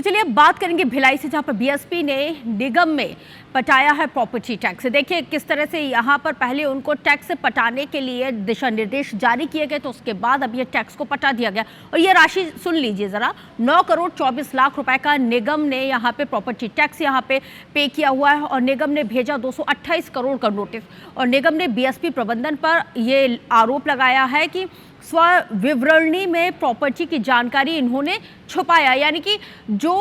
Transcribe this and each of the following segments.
तो चलिए अब बात करेंगे भिलाई से, जहां पर बीएसपी ने निगम में पटाया है प्रॉपर्टी टैक्स। देखिए किस तरह से यहां पर पहले उनको टैक्स पटाने के लिए दिशा निर्देश जारी किए गए, तो उसके बाद अब ये टैक्स को पटा दिया गया। और ये राशि सुन लीजिए जरा, 9 करोड़ 24 लाख रुपए का निगम ने यहाँ पे प्रॉपर्टी टैक्स यहाँ पे किया हुआ है। और निगम ने भेजा 228 करोड़ का नोटिस। और निगम ने बीएसपी प्रबंधन पर ये आरोप लगाया है कि स्व विवरणी में प्रॉपर्टी की जानकारी इन्होंने छुपाया, यानी कि जो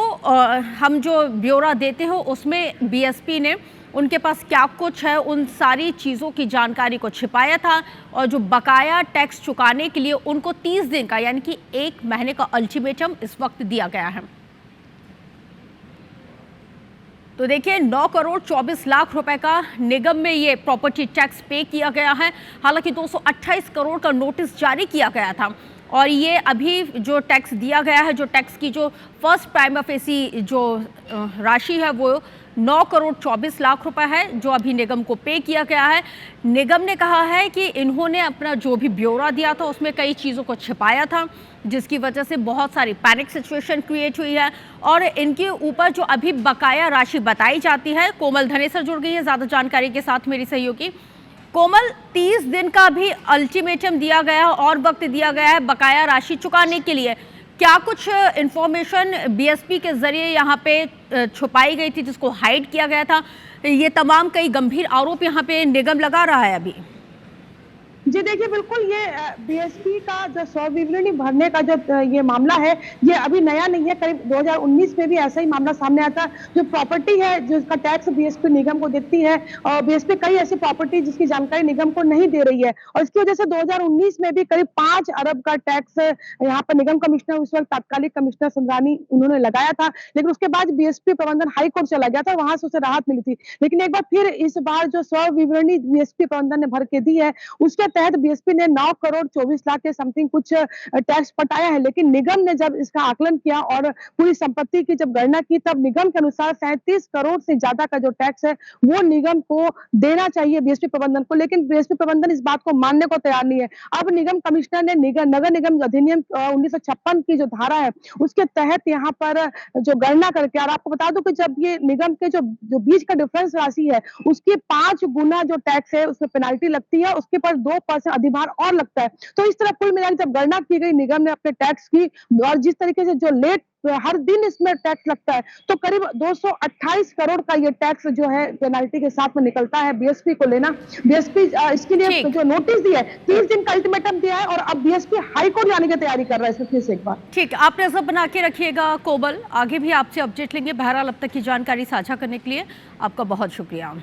हम जो ब्यौरा देते हो उसमें बीएसपी ने उनके पास क्या कुछ है उन सारी चीज़ों की जानकारी को छिपाया था। और जो बकाया टैक्स चुकाने के लिए उनको 30 दिन का यानी कि 1 महीने का अल्टीमेटम इस वक्त दिया गया है। तो देखिए 9 करोड़ 24 लाख रुपए का निगम में ये प्रॉपर्टी टैक्स पे किया गया है। हालांकि 228 करोड़ का नोटिस जारी किया गया था। और ये अभी जो टैक्स दिया गया है, जो टैक्स की जो फर्स्ट प्राइमा फेसी जो राशि है वो 9 करोड़ 24 लाख रुपए है, जो अभी निगम को पे किया गया है। निगम ने कहा है कि इन्होंने अपना जो भी ब्यौरा दिया था उसमें कई चीज़ों को छिपाया था, जिसकी वजह से बहुत सारी पैनिक सिचुएशन क्रिएट हुई है। और इनके ऊपर जो अभी बकाया राशि बताई जाती है, कोमल धनेसर जुड़ गई है ज़्यादा जानकारी के साथ मेरी सहयोगी। कोमल, 30 दिन का भी अल्टीमेटम दिया गया है और वक्त दिया गया है बकाया राशि चुकाने के लिए। क्या कुछ इंफॉर्मेशन बीएसपी के जरिए यहाँ पे छुपाई गई थी जिसको हाइड किया गया था? ये तमाम कई गंभीर आरोप यहाँ पे निगम लगा रहा है अभी। जी देखिए, बिल्कुल ये बीएसपी का जो स्व-विवरणी भरने का जो ये मामला है, ये अभी नया नहीं है। करीब 2019 में भी ऐसा ही मामला सामने आया था। जो प्रॉपर्टी है जिसका टैक्स बीएसपी निगम को देती है, और बीएसपी कई ऐसी प्रॉपर्टी जिसकी जानकारी निगम को नहीं दे रही है, और इसकी वजह से 2019 में भी करीब 5 अरब का टैक्स यहाँ पर निगम कमिश्नर, उस वक्त तात्कालिक कमिश्नर सुंदरानी, उन्होंने लगाया था। लेकिन उसके बाद बीएसपी प्रबंधन हाई कोर्ट चला गया था, वहां से उसे राहत मिली थी। लेकिन एक बार फिर इस बार जो स्व-विवरणी बीएसपी प्रबंधन ने भर के दी है, उसके तहत बीएसपी ने 9 करोड़ 24 लाख के समथिंग कुछ टैक्स पटाया है। लेकिन निगम ने जब इसका आकलन किया और पूरी संपत्ति की जब गणना की, तब निगम के अनुसार 37 करोड़ से ज्यादा का जो टैक्स है वो निगम को देना चाहिए बीएसपी प्रबंधन को। लेकिन बीएसपी प्रबंधन इस बात को मानने को तैयार नहीं है। अब निगम कमिश्नर ने नगर निगम अधिनियम 1956 की जो धारा है उसके तहत यहाँ पर जो गणना करके, और आपको बता दूं कि जब ये निगम के जो बीच का डिफरेंस राशि है उसकी 5 गुना जो टैक्स है उसमें पेनाल्टी लगती है, उसके पर 2% अधिभार और लगता है। तो इस तरह कुल मिलाकर जब गणना की गई निगम ने अपने टैक्स की, और जिस तरीके से जो लेट हर दिन इसमें टैक्स लगता है, तो करीब 228 करोड़ का ये टैक्स जो है पेनाल्टी के साथ में निकलता है बीएसपी को लेना। बीएसपी इसके लिए जो नोटिस दिया है, 30 दिन का अल्टीमेटम दिया है, और अब बीएसपी हाई कोर्ट जाने की तैयारी कर रहा है इसमें फिर से एक बार। ठीक, आप नजर बना के रखिएगा कोमल, आगे भी आपसे अपडेट लेंगे। बहरहाल अब तक की जानकारी साझा करने के लिए आपका बहुत शुक्रिया।